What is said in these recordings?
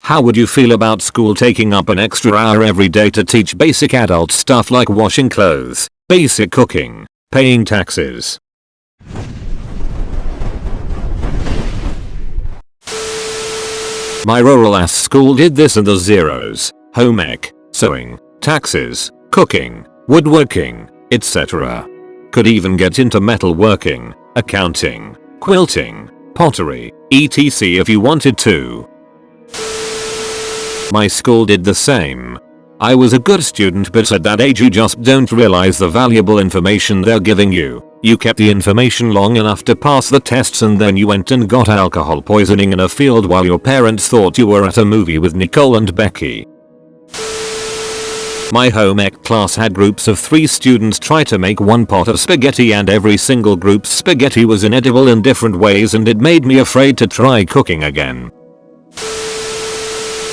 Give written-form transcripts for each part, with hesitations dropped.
How would you feel about school taking up an extra hour every day to teach basic adult stuff like washing clothes, basic cooking, paying taxes? My rural ass school did this in the zeros: home ec, sewing, taxes, cooking, woodworking, etc. Could even get into metalworking, accounting, quilting, pottery, etc. if you wanted to. My school did the same. I was a good student, but at that age you just don't realize the valuable information they're giving you. You kept the information long enough to pass the tests, and then you went and got alcohol poisoning in a field while your parents thought you were at a movie with Nicole and Becky. My home ec class had groups of 3 students try to make one pot of spaghetti, and every single group's spaghetti was inedible in different ways, and it made me afraid to try cooking again.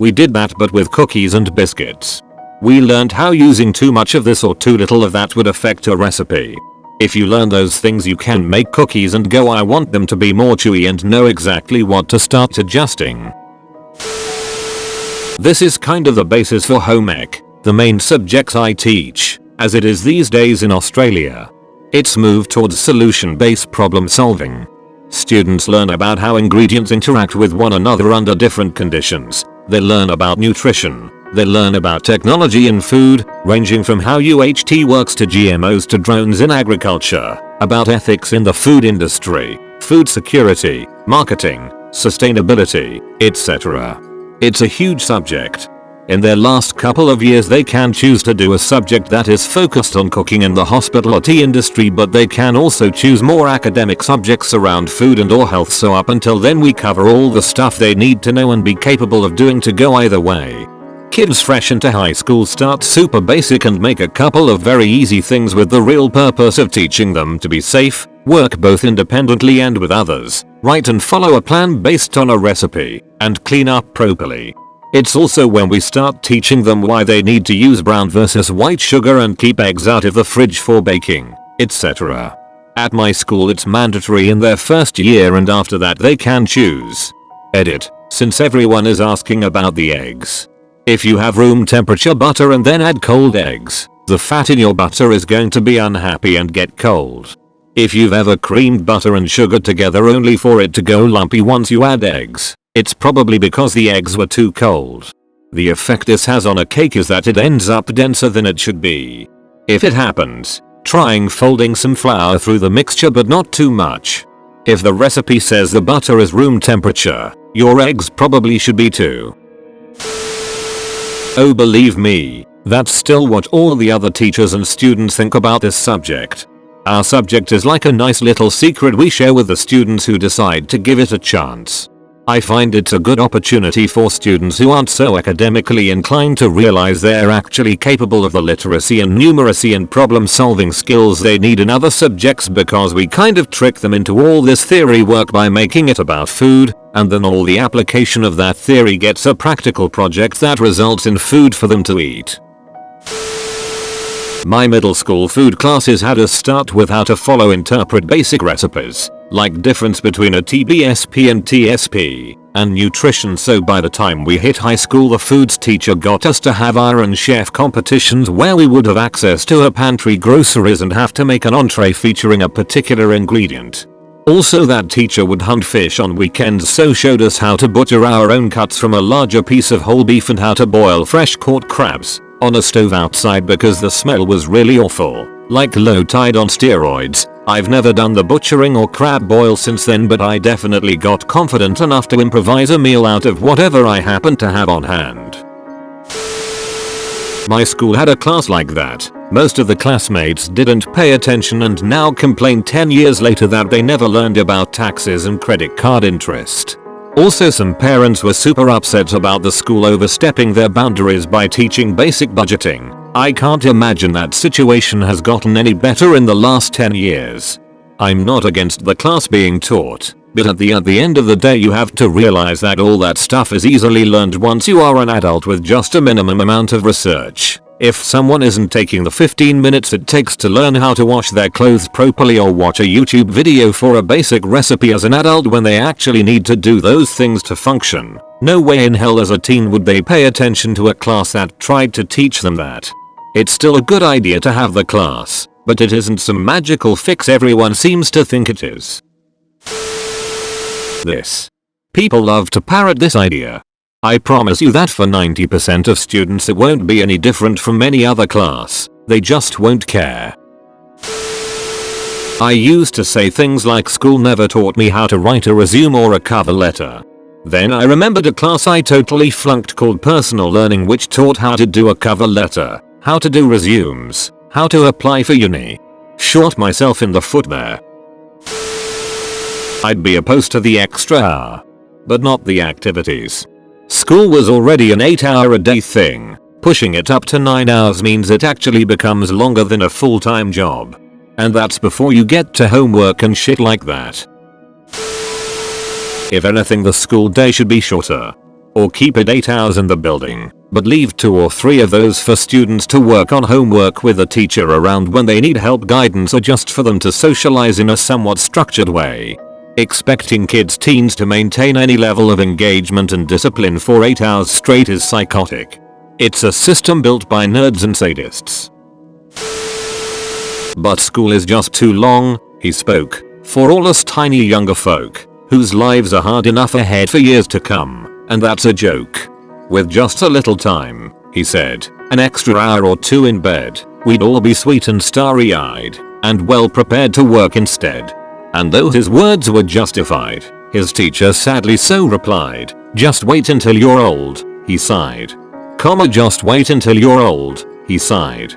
We did that, but with cookies and biscuits. We learned how using too much of this or too little of that would affect a recipe. If you learn those things, you can make cookies and go, I want them to be more chewy, and know exactly what to start adjusting. This is kind of the basis for home ec, the main subjects I teach, as it is these days in Australia. It's moved towards solution-based problem solving. Students learn about how ingredients interact with one another under different conditions. They learn about nutrition. They learn about technology in food, ranging from how UHT works to GMOs to drones in agriculture, about ethics in the food industry, food security, marketing, sustainability, etc. It's a huge subject. In their last couple of years they can choose to do a subject that is focused on cooking in the hospitality industry, but they can also choose more academic subjects around food and or health, so up until then we cover all the stuff they need to know and be capable of doing to go either way. Kids fresh into high school start super basic and make a couple of very easy things with the real purpose of teaching them to be safe, work both independently and with others, write and follow a plan based on a recipe, and clean up properly. It's also when we start teaching them why they need to use brown versus white sugar and keep eggs out of the fridge for baking, etc. At my school it's mandatory in their first year, and after that they can choose. Edit, since everyone is asking about the eggs. If you have room temperature butter and then add cold eggs, the fat in your butter is going to be unhappy and get cold. If you've ever creamed butter and sugar together only for it to go lumpy once you add eggs, it's probably because the eggs were too cold. The effect this has on a cake is that it ends up denser than it should be. If it happens, trying folding some flour through the mixture but not too much. If the recipe says the butter is room temperature, your eggs probably should be too. Oh, believe me, that's still what all the other teachers and students think about this subject. Our subject is like a nice little secret we share with the students who decide to give it a chance. I find it's a good opportunity for students who aren't so academically inclined to realize they're actually capable of the literacy and numeracy and problem solving skills they need in other subjects, because we kind of trick them into all this theory work by making it about food, and then all the application of that theory gets a practical project that results in food for them to eat. My middle school food classes had us start with how to interpret basic recipes, like difference between a TBSP and TSP, and nutrition, so by the time we hit high school the foods teacher got us to have Iron Chef competitions where we would have access to her pantry groceries and have to make an entree featuring a particular ingredient. Also, that teacher would hunt fish on weekends, so showed us how to butcher our own cuts from a larger piece of whole beef and how to boil fresh caught crabs on a stove outside because the smell was really awful, like low tide on steroids. I've never done the butchering or crab boil since then, but I definitely got confident enough to improvise a meal out of whatever I happened to have on hand. My school had a class like that. Most of the classmates didn't pay attention and now complain 10 years later that they never learned about taxes and credit card interest. Also, some parents were super upset about the school overstepping their boundaries by teaching basic budgeting. I can't imagine that situation has gotten any better in the last 10 years. I'm not against the class being taught, but at the end of the day you have to realize that all that stuff is easily learned once you are an adult with just a minimum amount of research. If someone isn't taking the 15 minutes it takes to learn how to wash their clothes properly or watch a YouTube video for a basic recipe as an adult when they actually need to do those things to function, No way in hell as a teen would they pay attention to a class that tried to teach them that. It's still a good idea to have the class, but it isn't some magical fix everyone seems to think it is. This. People love to parrot this idea. I promise you that for 90% of students it won't be any different from any other class, they just won't care. I used to say things like school never taught me how to write a resume or a cover letter. Then I remembered a class I totally flunked called personal learning, which taught how to do a cover letter, how to do resumes, how to apply for uni. Shot myself in the foot there. I'd be opposed to the extra hour, but not the activities. School was already an 8-hour-a-day thing. Pushing it up to 9 hours means it actually becomes longer than a full-time job. And that's before you get to homework and shit like that. If anything, the school day should be shorter. Or keep it 8 hours in the building, but leave 2 or 3 of those for students to work on homework with a teacher around when they need help, guidance, or just for them to socialize in a somewhat structured way. Expecting teens to maintain any level of engagement and discipline for 8 hours straight is psychotic. It's a system built by nerds and sadists. But school is just too long, he spoke, for all us tiny younger folk, whose lives are hard enough ahead for years to come, and that's a joke. With just a little time, he said, an extra hour or 2 in bed, we'd all be sweet and starry-eyed, and well prepared to work instead. And though his words were justified, his teacher sadly so replied, just wait until you're old, he sighed. Just wait until you're old, he sighed.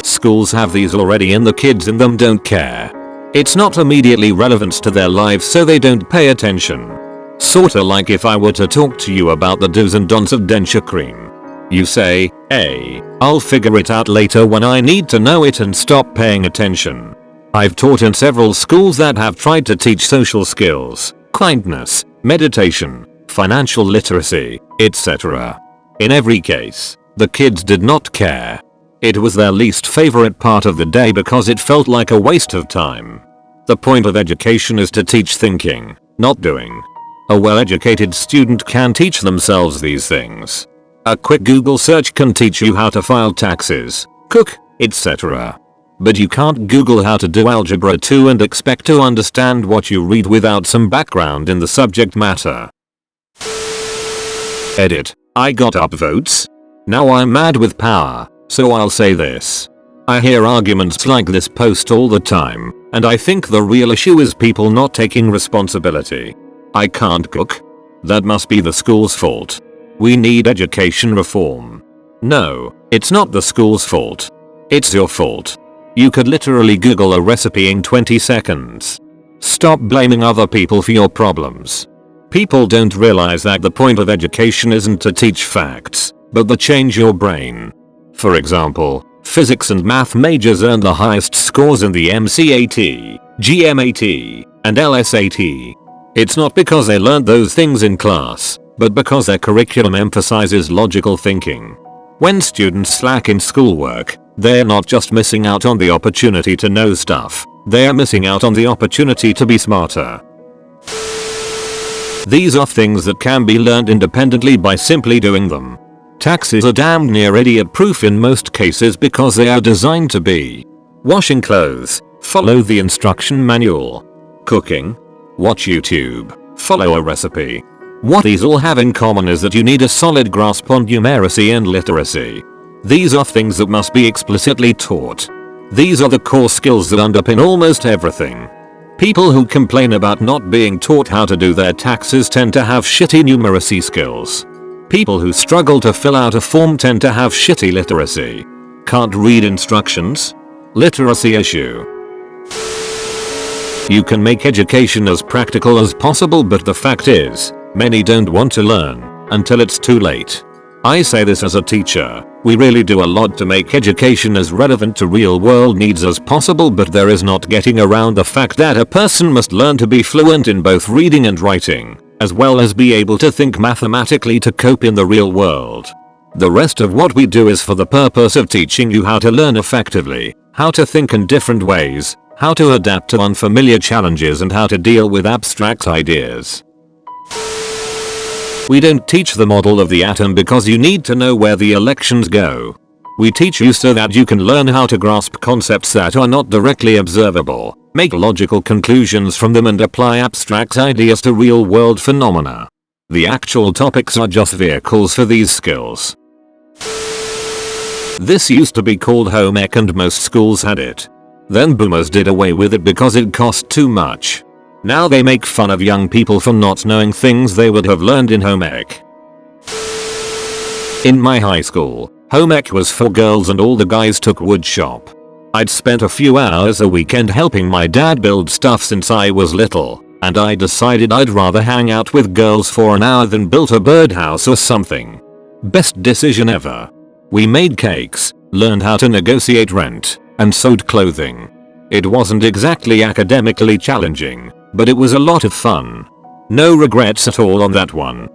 Schools have these already and the kids in them don't care. It's not immediately relevant to their lives, so they don't pay attention. Sorta like if I were to talk to you about the do's and don'ts of denture cream. You say, hey, I'll figure it out later when I need to know it, and stop paying attention. I've taught in several schools that have tried to teach social skills, kindness, meditation, financial literacy, etc. In every case, the kids did not care. It was their least favorite part of the day because it felt like a waste of time. The point of education is to teach thinking, not doing. A well-educated student can teach themselves these things. A quick Google search can teach you how to file taxes, cook, etc. But you can't Google how to do algebra 2 and expect to understand what you read without some background in the subject matter. Edit. I got upvotes. Now I'm mad with power, so I'll say this. I hear arguments like this post all the time, and I think the real issue is people not taking responsibility. I can't cook? That must be the school's fault. We need education reform. No, it's not the school's fault. It's your fault. You could literally Google a recipe in 20 seconds. Stop blaming other people for your problems. People don't realize that the point of education isn't to teach facts, but to change your brain. For example, physics and math majors earn the highest scores in the MCAT, GMAT, and LSAT. It's not because they learned those things in class, but because their curriculum emphasizes logical thinking. When students slack in schoolwork, they're not just missing out on the opportunity to know stuff, they're missing out on the opportunity to be smarter. These are things that can be learned independently by simply doing them. Taxes are damn near idiot proof in most cases because they are designed to be. Washing clothes, follow the instruction manual. Cooking, watch YouTube, follow a recipe. What these all have in common is that you need a solid grasp on numeracy and literacy. These are things that must be explicitly taught. These are the core skills that underpin almost everything. People who complain about not being taught how to do their taxes tend to have shitty numeracy skills. People who struggle to fill out a form tend to have shitty literacy. Can't read instructions? Literacy issue. You can make education as practical as possible, but the fact is, many don't want to learn until it's too late. I say this as a teacher. We really do a lot to make education as relevant to real world needs as possible, but there is not getting around the fact that a person must learn to be fluent in both reading and writing, as well as be able to think mathematically to cope in the real world. The rest of what we do is for the purpose of teaching you how to learn effectively, how to think in different ways, how to adapt to unfamiliar challenges, and how to deal with abstract ideas. We don't teach the model of the atom because you need to know where the electrons go. We teach you so that you can learn how to grasp concepts that are not directly observable, make logical conclusions from them and apply abstract ideas to real-world phenomena. The actual topics are just vehicles for these skills. This used to be called home ec and most schools had it. Then boomers did away with it because it cost too much. Now they make fun of young people for not knowing things they would have learned in home ec. In my high school, home ec was for girls and all the guys took wood shop. I'd spent a few hours a weekend helping my dad build stuff since I was little, and I decided I'd rather hang out with girls for an hour than build a birdhouse or something. Best decision ever. We made cakes, learned how to negotiate rent, and sewed clothing. It wasn't exactly academically challenging, but it was a lot of fun. No regrets at all on that one.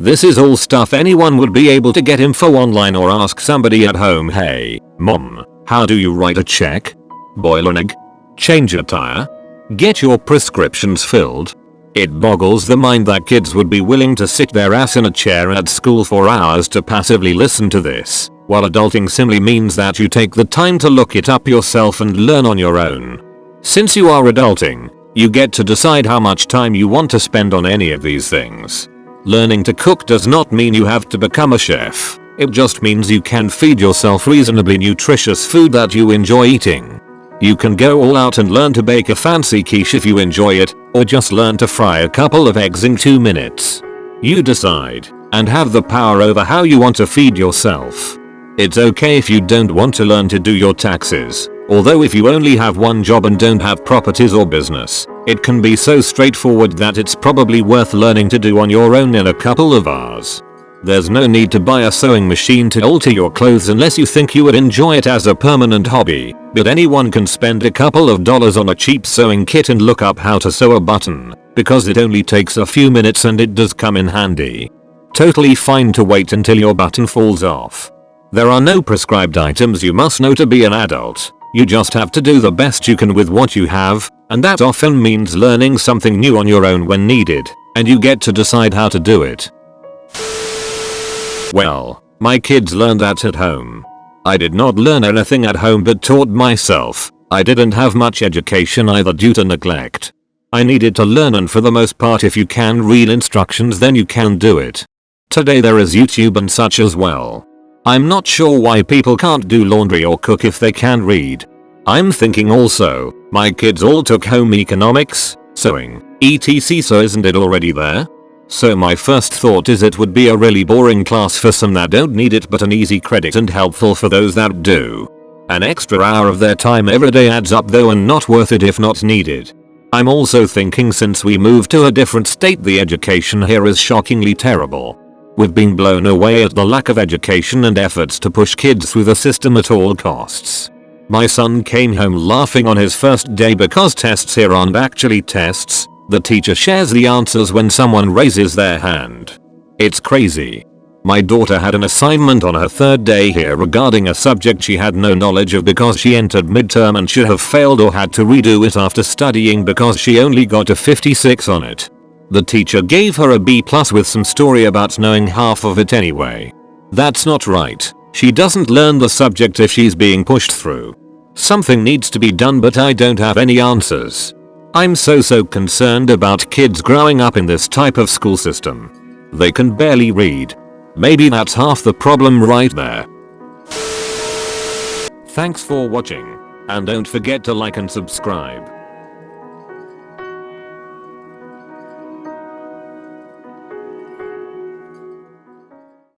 This is all stuff anyone would be able to get info online or ask somebody at home. Hey, mom, how do you write a check? Boil an egg? Change a tire? Get your prescriptions filled? It boggles the mind that kids would be willing to sit their ass in a chair at school for hours to passively listen to this, while adulting simply means that you take the time to look it up yourself and learn on your own. Since you are adulting, you get to decide how much time you want to spend on any of these things. Learning to cook does not mean you have to become a chef. It just means you can feed yourself reasonably nutritious food that you enjoy eating. You can go all out and learn to bake a fancy quiche if you enjoy it, or just learn to fry a couple of eggs in 2 minutes. You decide, and have the power over how you want to feed yourself. It's okay if you don't want to learn to do your taxes, although if you only have one job and don't have properties or business, it can be so straightforward that it's probably worth learning to do on your own in a couple of hours. There's no need to buy a sewing machine to alter your clothes unless you think you would enjoy it as a permanent hobby, but anyone can spend a couple of dollars on a cheap sewing kit and look up how to sew a button, because it only takes a few minutes and it does come in handy. Totally fine to wait until your button falls off. There are no prescribed items you must know to be an adult. You just have to do the best you can with what you have, and that often means learning something new on your own when needed, and you get to decide how to do it. Well, my kids learned that at home. I did not learn anything at home but taught myself. I didn't have much education either due to neglect. I needed to learn, and for the most part if you can read instructions then you can do it. Today there is YouTube and such as well. I'm not sure why people can't do laundry or cook if they can read. I'm thinking also, my kids all took home economics, sewing, etc, so isn't it already there? So my first thought is it would be a really boring class for some that don't need it but an easy credit and helpful for those that do. An extra hour of their time every day adds up though and not worth it if not needed. I'm also thinking since we moved to a different state the education here is shockingly terrible. We've been blown away at the lack of education and efforts to push kids through the system at all costs. My son came home laughing on his first day because tests here aren't actually tests. The teacher shares the answers when someone raises their hand. It's crazy. My daughter had an assignment on her third day here regarding a subject she had no knowledge of because she entered midterm and should have failed or had to redo it after studying because she only got a 56 on it. The teacher gave her a B+ with some story about knowing half of it anyway. That's not right. She doesn't learn the subject if she's being pushed through. Something needs to be done but I don't have any answers. I'm so concerned about kids growing up in this type of school system. They can barely read. Maybe that's half the problem right there. Thanks for watching, and don't forget to like and subscribe.